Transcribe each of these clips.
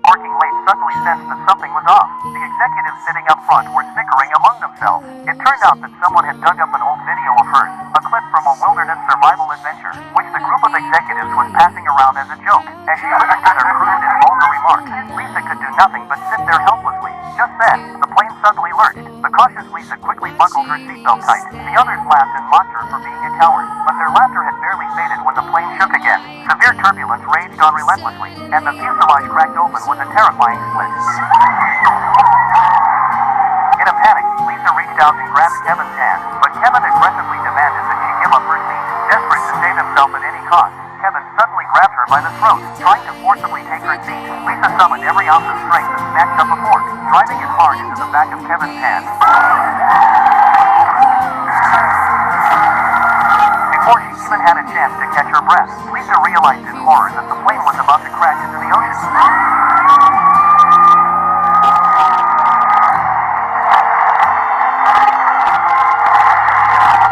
working late suddenly sensed that something was off. The executives sitting up front were snickering among themselves. It turned out that someone had dug up an old video of hers, a clip from a wilderness survival adventure, which the group of executives was passing around as a joke. As she listened to their crude and vulgar remarks, Lisa could do nothing but sit there helplessly. Just then, the plane suddenly lurched. The cautious Lisa quickly buckled her seatbelt tight. The others laughed and mocked her for being a coward, but their laughter had barely faded when the plane shook again. Severe turbulence raged on relentlessly, and the fuselage cracked open with a terrifying split. In a panic, Lisa reached out and grabbed Kevin's hand, but Kevin aggressively demanded that she give up her seat. Desperate to save himself at any cost, Kevin suddenly grabbed her by the throat, trying to forcibly take her seat. Lisa summoned every ounce of strength and snatched up a fork, driving it hard into the back of Kevin's hand. Before she even had a chance to catch her breath, Lisa realized in horror that the plane was about to crash into the ocean.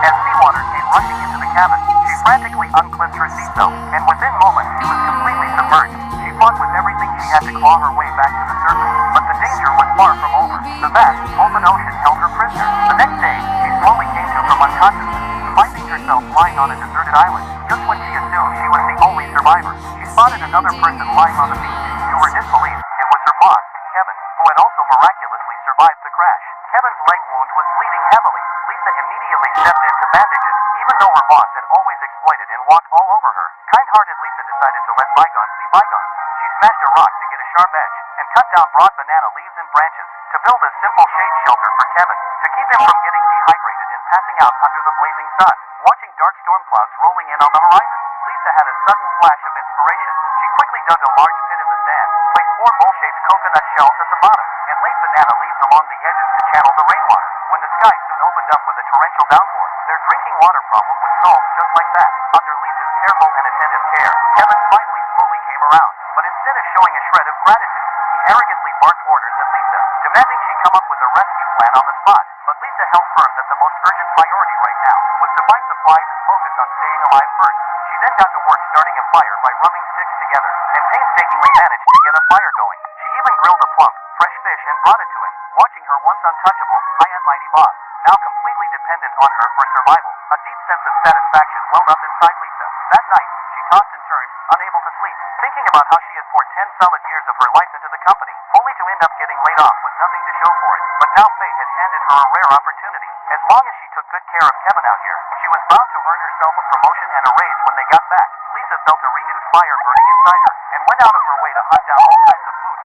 As seawater came rushing into the cabin, she frantically unclipped her seatbelt, and within moments she was completely submerged. She fought with everything she had to claw her way back to the surface, but the danger was far from over. The vast, open ocean held her prisoner. The next day, she slowly came to from unconsciousness, finding herself lying on a deserted island. Just when she assumed she was the only survivor, she spotted another person lying on the beach. To her disbelief, it was her boss, Kevin, who had also miraculously survived the crash. Kevin's leg wound was bleeding heavily. Lisa immediately stepped in to bandage it, even though her boss had always exploited and walked all over her. Kind-hearted Lisa decided to let bygones be bygones. She smashed a rock to get a sharp edge, and cut down broad banana leaves and branches to build a simple shade shelter for Kevin, to keep him from getting dehydrated and passing out under the blazing sun. Watching dark storm clouds rolling in on the horizon, Lisa had a sudden flash of inspiration. She quickly dug a large pit in the sand, placed 4 bowl-shaped coconut shells at the bottom, and laid banana leaves along the edges to channel the rainwater. When the sky soon opened up with a torrential downpour, their drinking water problem was solved just like that. Under Lisa's careful and attentive care, Kevin finally slowly came around. But instead of showing a shred of gratitude, he arrogantly barked orders at Lisa, demanding she come up with a rescue plan on the spot. But Lisa held firm that the most urgent priority right now was to find supplies and focus on staying alive first. She then got to work starting a fire by rubbing sticks together, and painstakingly managed to get a fire going. She even grilled a plump, fresh fish and brought it to him, watching her once untouchable, high and mighty boss, now completely dependent on her for survival. A deep sense of satisfaction welled up inside Lisa. That night, she tossed and turned, unable to sleep, thinking about how she had poured 10 solid years of her life into the company, only to end up getting laid off with nothing to show for it. But now fate had handed her a rare opportunity. As long as she took good care of Kevin out here, she was bound to earn herself a promotion and a raise when they got back. Lisa felt a renewed fire burning inside her, and went out of her way to hunt down